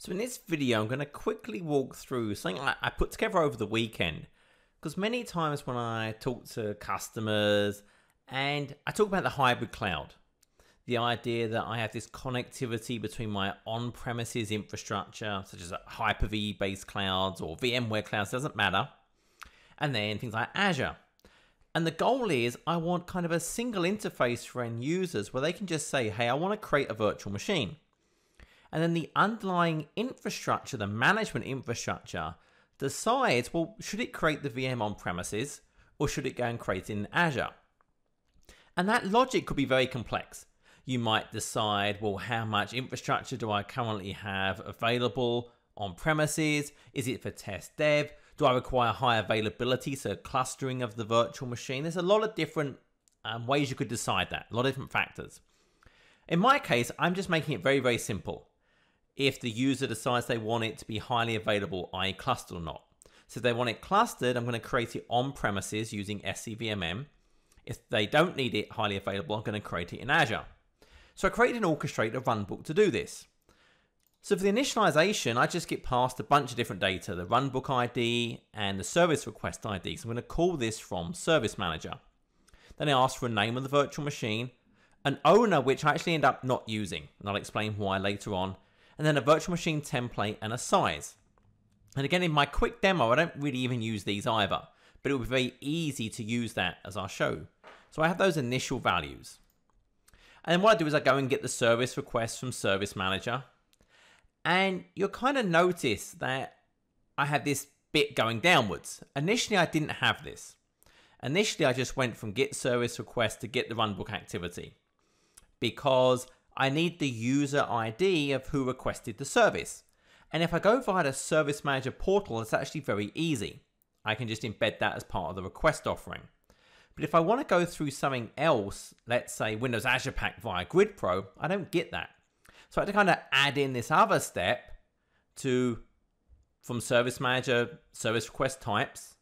So in this video, I'm going to quickly walk through something I put together over the weekend. Because many times when I talk to customers and I talk about the hybrid cloud, the idea that I have this connectivity between my on-premises infrastructure, such as Hyper-V based clouds or VMware clouds, doesn't matter, and then things like Azure. And the goal is I want kind of a single interface for end users where they can just say, hey, I want to create a virtual machine. And then the underlying infrastructure, the management infrastructure, decides, well, should it create the VM on premises or should it go and create it in Azure? And that logic could be very complex. You might decide, well, how much infrastructure do I currently have available on premises? Is it for test dev? Do I require high availability, so clustering of the virtual machine? There's a lot of different ways you could decide that, a lot of different factors. In my case, I'm just making it very, very simple. If the user decides they want it to be highly available, i.e. clustered or not. So if they want it clustered, I'm going to create it on premises using SCVMM. If they don't need it highly available, I'm going to create it in Azure. So I created an orchestrated runbook to do this. So for the initialization, I just get passed a bunch of different data, the runbook ID and the service request ID. So I'm going to call this from Service Manager. Then I ask for a name of the virtual machine, an owner which I actually end up not using, and I'll explain why later on, and then a virtual machine template and a size. And again, in my quick demo, I don't really even use these either, but it will be very easy to use that as I'll show. So I have those initial values. And then what I do is I go and get the service request from Service Manager. And you'll kind of notice that I have this bit going downwards. Initially, I didn't have this. Initially, I just went from get service request to get the runbook activity because I need the user ID of who requested the service. And if I go via the Service Manager portal, it's actually very easy. I can just embed that as part of the request offering. But if I want to go through something else, let's say Windows Azure Pack via GridPro, I don't get that. So I had to kind of add in this other step from Service Manager service request types.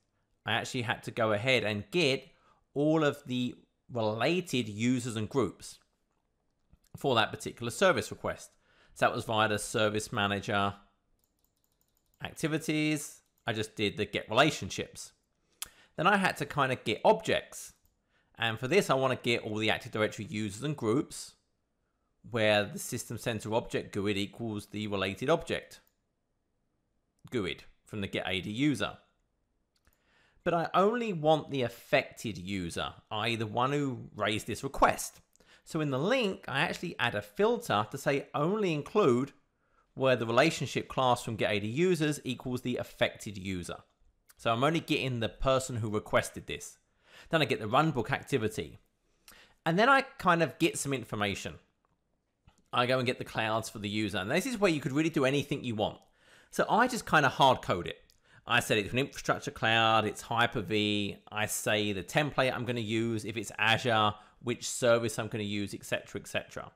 I actually had to go ahead and get all of the related users and groups for that particular service request. So that was via the Service Manager activities. I just did the get relationships. Then I had to kind of get objects. And for this, I want to get all the Active Directory users and groups where the System Center object GUID equals the related object GUID from the get AD user. But I only want the affected user, i.e. the one who raised this request. So in the link, I actually add a filter to say only include where the relationship class from get AD users equals the affected user. So I'm only getting the person who requested this. Then I get the runbook activity. And then I kind of get some information. I go and get the clouds for the user. And this is where you could really do anything you want. So I just kind of hard code it. I said it's an infrastructure cloud, it's Hyper-V. I say the template I'm going to use, if it's Azure, which service I'm going to use, etc., etc.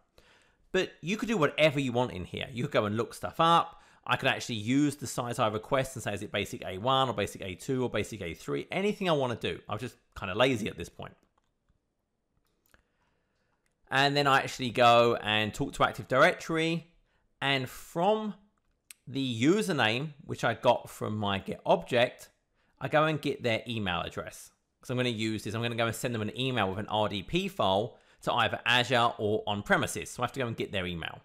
But you could do whatever you want in here. You could go and look stuff up. I could actually use the size I request and say, is it basic A1 or basic A2 or basic A3? Anything I want to do. I was just kind of lazy at this point. And then I actually go and talk to Active Directory. And from the username, which I got from my get object, I go and get their email address. Because I'm going to use this. I'm going to go and send them an email with an RDP file to either Azure or on premises. So I have to go and get their email.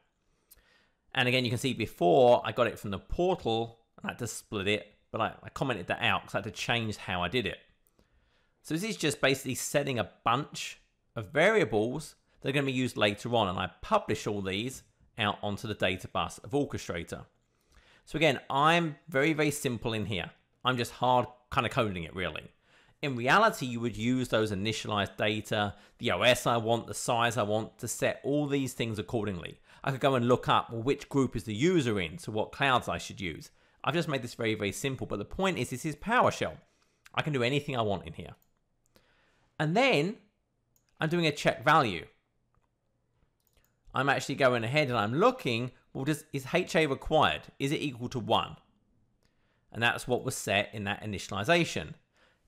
And again, you can see before I got it from the portal, and I had to split it, but I commented that out because I had to change how I did it. So this is just basically setting a bunch of variables that are going to be used later on, and I publish all these out onto the data bus of Orchestrator. So again, I'm very, very simple in here. I'm just hard kind of coding it really. In reality, you would use those initialized data, the OS I want, the size I want, to set all these things accordingly. I could go and look up, well, which group is the user in, so what clouds I should use. I've just made this very, very simple, but the point is this is PowerShell. I can do anything I want in here. And then I'm doing a check value. I'm actually going ahead and I'm looking, well, is HA required? Is it equal to 1? And that's what was set in that initialization.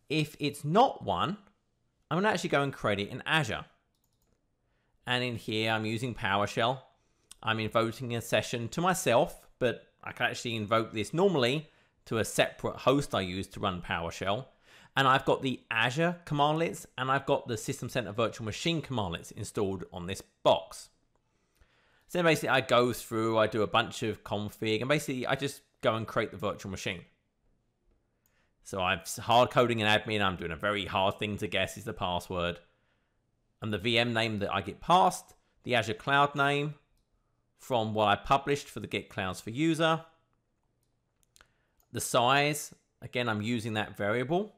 If it's not 1, I'm going to actually go and create it in Azure. And in here, I'm using PowerShell. I'm invoking a session to myself, but I can actually invoke this normally to a separate host I use to run PowerShell. And I've got the Azure commandlets and I've got the System Center virtual machine commandlets installed on this box. So then basically I go through, I do a bunch of config, and basically I just go and create the virtual machine. So I'm hard coding an admin. I'm doing a very hard thing to guess is the password. And the VM name that I get passed, the Azure Cloud name from what I published for the Get Clouds for User. The size, again, I'm using that variable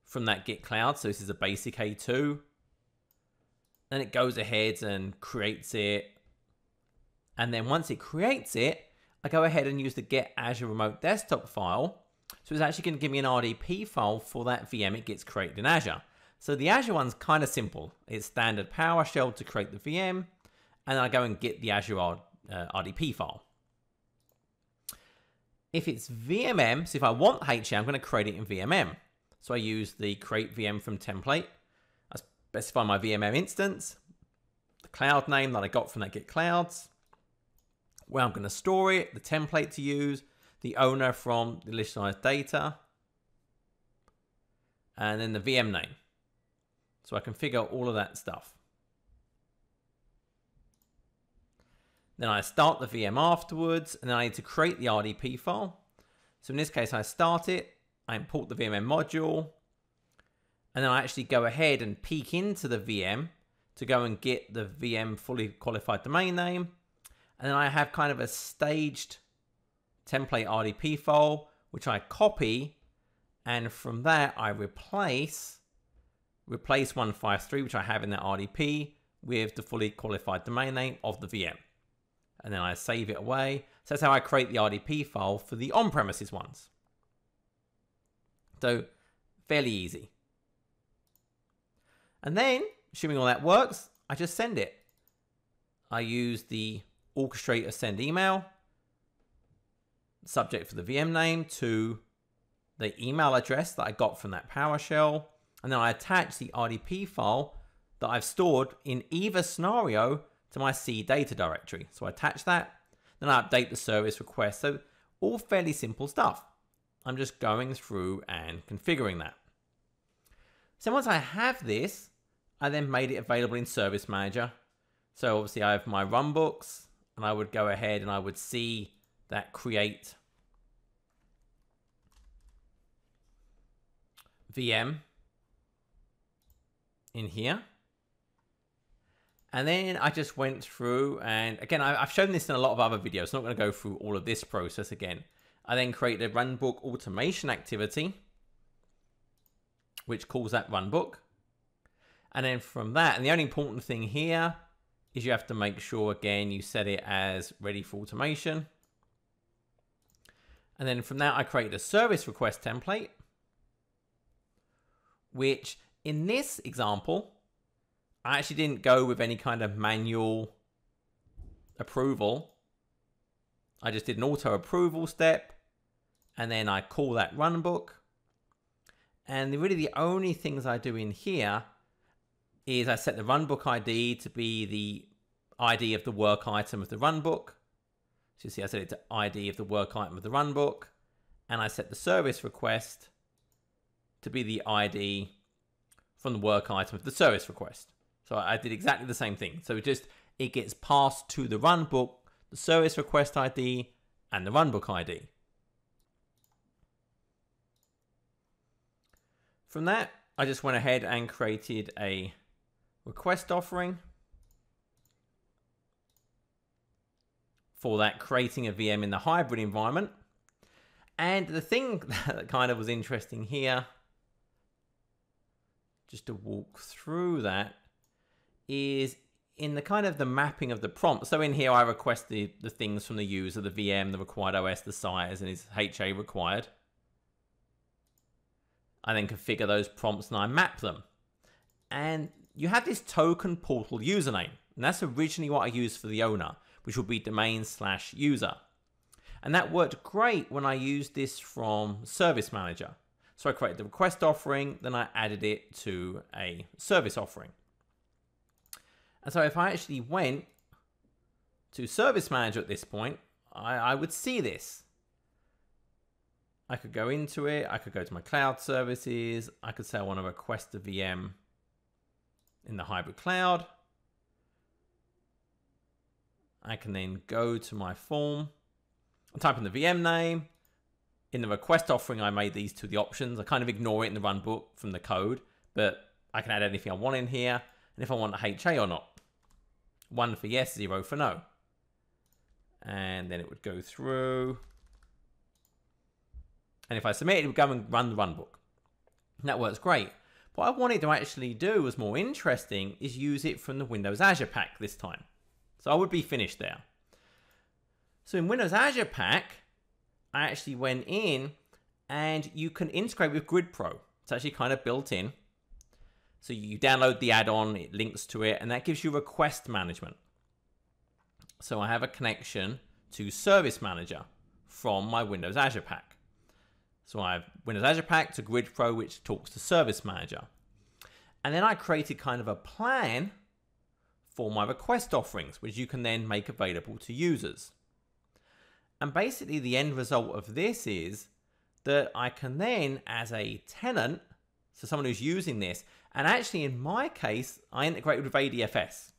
from that Get Cloud. So this is a basic A2. Then it goes ahead and creates it. And then once it creates it, I go ahead and use the Get Azure Remote Desktop file. So it's actually going to give me an RDP file for that VM it gets created in Azure. So the Azure one's kind of simple. It's standard PowerShell to create the VM. And I go and get the Azure RDP file. If it's VMM, so if I want HA, I'm going to create it in VMM. So I use the create VM from template. I specify my VMM instance, the cloud name that I got from that Get Clouds, where I'm going to store it, the template to use, the owner from the initialized data, and then the VM name. So I configure all of that stuff. Then I start the VM afterwards, and then I need to create the RDP file. So in this case, I start it, I import the VMM module, and then I actually go ahead and peek into the VM to go and get the VM fully qualified domain name. And then I have kind of a staged template RDP file, which I copy, and from that I replace 153, which I have in that RDP, with the fully qualified domain name of the VM. And then I save it away. So that's how I create the RDP file for the on-premises ones. So fairly easy. And then, assuming all that works, I just send it. I use the orchestrator send email, subject for the VM name, to the email address that I got from that PowerShell. And then I attach the RDP file that I've stored in either scenario to my C data directory. So I attach that, then I update the service request. So all fairly simple stuff. I'm just going through and configuring that. So once I have this, I then made it available in Service Manager. So obviously I have my runbooks, and I would go ahead and I would see that create VM in here. And then I just went through, and again, I've shown this in a lot of other videos. I'm not going to go through all of this process again. I then created a runbook automation activity, which calls that runbook. And then from that, and the only important thing here is you have to make sure, again, you set it as ready for automation. And then from that, I created a service request template, which in this example, I actually didn't go with any kind of manual approval. I just did an auto approval step, and then I call that runbook. And really the only things I do in here is I set the runbook ID to be the ID of the work item of the runbook. So you see I set it to ID of the work item of the runbook, and I set the service request to be the ID from the work item of the service request. So I did exactly the same thing. So it gets passed to the runbook, the service request ID, and the runbook ID. From that, I just went ahead and created a request offering for that, creating a VM in the hybrid environment. And the thing that kind of was interesting here, just to walk through that, is in the kind of the mapping of the prompt. So in here, I request the things from the user, the VM, the required OS, the size, and is HA required. I then configure those prompts and I map them. And you have this token portal username. And that's originally what I used for the owner, which will be domain/user. And that worked great when I used this from Service Manager. So I created the request offering, then I added it to a service offering. And so if I actually went to Service Manager at this point, I would see this. I could go into it. I could go to my cloud services. I could say I want to request a VM in the hybrid cloud. I can then go to my form and type in the VM name. In the request offering, I made these to the options. I kind of ignore it in the runbook from the code, but I can add anything I want in here. And if I want a HA or not. 1 for yes, 0 for no. And then it would go through. And if I submit it, would go and run the runbook. And that works great. What I wanted to actually do was more interesting is use it from the Windows Azure Pack this time. So I would be finished there. So in Windows Azure Pack, I actually went in and you can integrate with GridPro. It's actually kind of built in. So you download the add-on, it links to it, and that gives you request management. So I have a connection to Service Manager from my Windows Azure Pack. So I have Windows Azure Pack to GridPro, which talks to Service Manager. And then I created kind of a plan for my request offerings, which you can then make available to users. And basically the end result of this is that I can then, as a tenant, so someone who's using this, and actually in my case, I integrated with ADFS.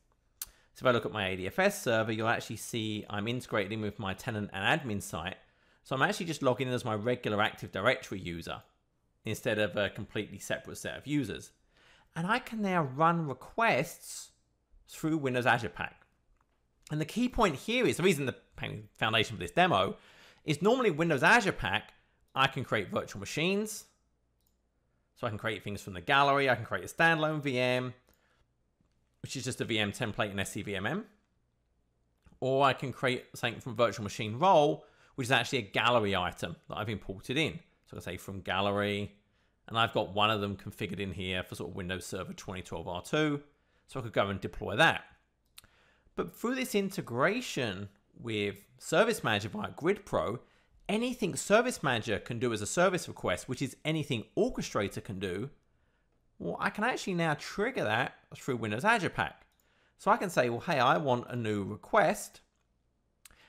So if I look at my ADFS server, you'll actually see I'm integrating with my tenant and admin site. So I'm actually just logging in as my regular Active Directory user instead of a completely separate set of users. And I can now run requests through Windows Azure Pack. And the key point here is, the reason the foundation for this demo is normally Windows Azure Pack, I can create virtual machines. So I can create things from the gallery. I can create a standalone VM, which is just a VM template in SCVMM. Or I can create something from virtual machine role, which is actually a gallery item that I've imported in. So I say from gallery, and I've got one of them configured in here for sort of Windows Server 2012 R2. So I could go and deploy that. But through this integration with Service Manager via GridPro, anything Service Manager can do as a service request, which is anything Orchestrator can do, well, I can actually now trigger that through Windows Azure Pack. So I can say, well, hey, I want a new request.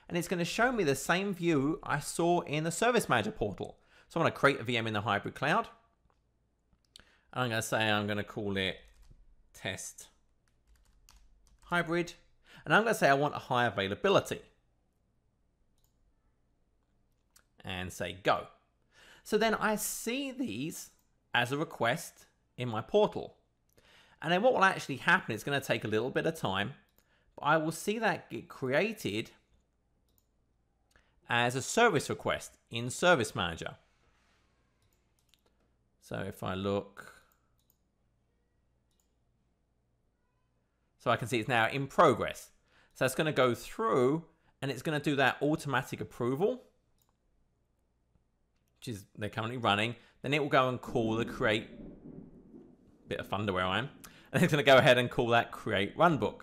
And it's going to show me the same view I saw in the Service Manager portal. So I'm going to create a VM in the hybrid cloud. And I'm going to say I'm going to call it test hybrid. And I'm going to say I want a high availability. And say go. So then I see these as a request in my portal. And then what will actually happen, it's going to take a little bit of time, but I will see that get created as a service request in Service Manager. So if I look, so I can see it's now in progress. So it's going to go through and it's going to do that automatic approval, which is they're currently running. Then it will go and call the create, bit of thunder where I am, and it's going to go ahead and call that create runbook.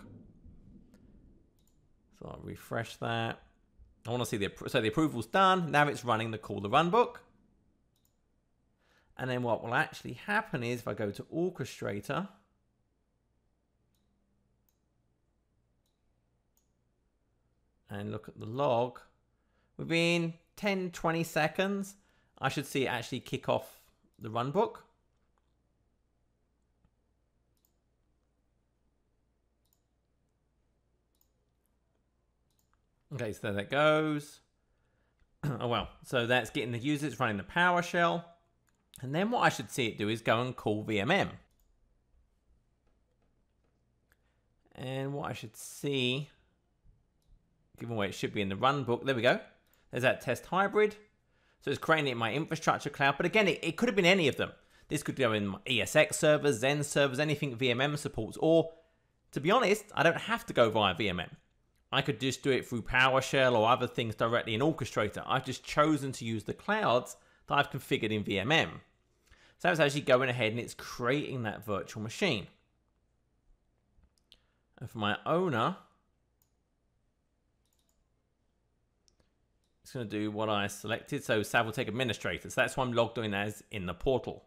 So I'll refresh that. I want to see so the approval's done. Now it's running the call the runbook. And then what will actually happen is if I go to Orchestrator, and look at the log, within 10-20 seconds, I should see it actually kick off the runbook. Okay, so there that goes. Oh well, so that's getting the users running the PowerShell. And then what I should see it do is go and call VMM. And what I should see, given where it should be in the runbook, there we go. There's that test hybrid. So it's creating it in my infrastructure cloud. But again, it could have been any of them. This could go in my ESX servers, Zen servers, anything VMM supports. Or, to be honest, I don't have to go via VMM. I could just do it through PowerShell or other things directly in Orchestrator. I've just chosen to use the clouds that I've configured in VMM. So that's actually going ahead and it's creating that virtual machine. And for my owner, it's going to do what I selected. So Savaltech Administrator. So that's what I'm logged in as in the portal.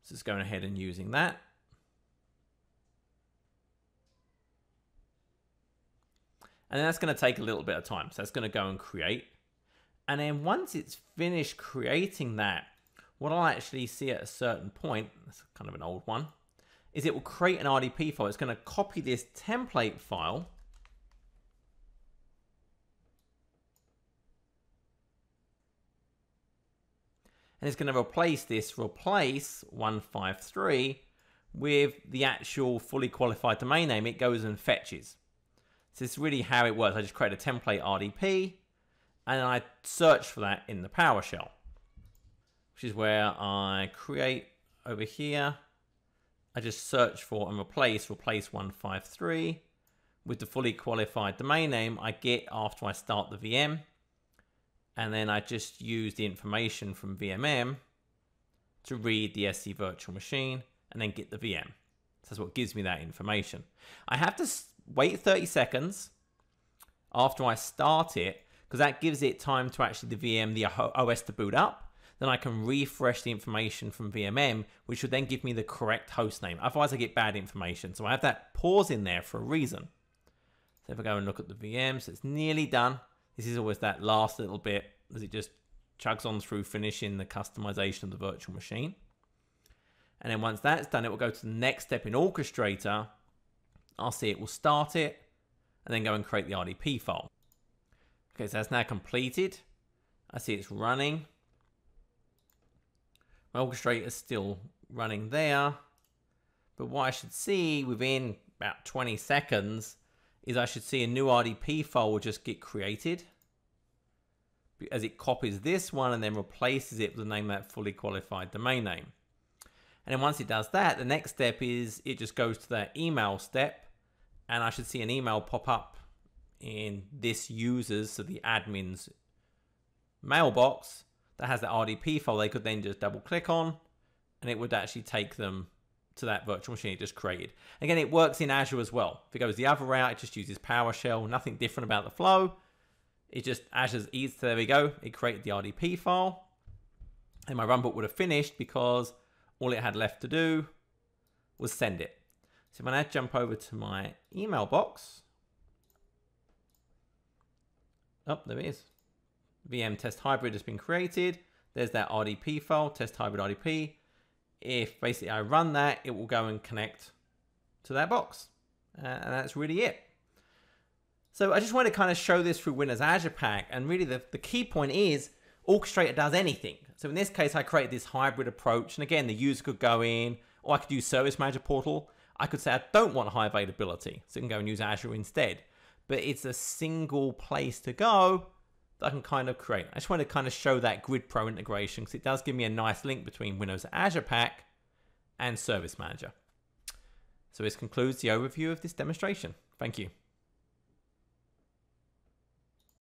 So it's going ahead and using that. And then that's going to take a little bit of time. So that's going to go and create. And then once it's finished creating that, what I'll actually see at a certain point, that's kind of an old one, is it will create an RDP file. It's going to copy this template file. And it's going to replace 153 with the actual fully qualified domain name it goes and fetches. So this is really how it works. I just create a template RDP and then I search for that in the PowerShell, which is where I create over here. I just search for and replace 153 with the fully qualified domain name I get after I start the VM. And then I just use the information from VMM to read the SC virtual machine and then get the VM. So that's what gives me that information. I have to wait 30 seconds after I start it because that gives it time to actually the VM, the OS to boot up. Then I can refresh the information from VMM, which would then give me the correct host name. Otherwise I get bad information. So I have that pause in there for a reason. So if I go and look at the VMs, it's nearly done. This is always that last little bit as it just chugs on through finishing the customization of the virtual machine. And then once that's done, it will go to the next step in Orchestrator. I'll see it will start it and then go and create the RDP file. Okay, so that's now completed. I see it's running. My Orchestrator is still running there. But what I should see within about 20 seconds is I should see a new RDP file will just get created as it copies this one and then replaces it with the name of that fully qualified domain name. And then once it does that, the next step is it just goes to that email step and I should see an email pop up in this user's, so the admin's mailbox that has that RDP file they could then just double click on and it would actually take them to that virtual machine it just created. Again, it works in Azure as well. If it goes the other route, it just uses PowerShell, nothing different about the flow. It just, Azure's easy, there we go. It created the RDP file and my runbook would have finished because all it had left to do was send it. So when I jump over to my email box, oh, there it is. VM test hybrid has been created. There's that RDP file, test hybrid RDP. If basically I run that, it will go and connect to that box. And that's really it. So I just want to kind of show this through Windows Azure Pack. And really the key point is Orchestrator does anything. So in this case, I created this hybrid approach. And again, the user could go in, or I could use Service Manager Portal. I could say I don't want high availability, so you can go and use Azure instead. But it's a single place to go that I can kind of create. I just want to kind of show that GridPro integration because it does give me a nice link between Windows Azure Pack and Service Manager. So this concludes the overview of this demonstration. Thank you.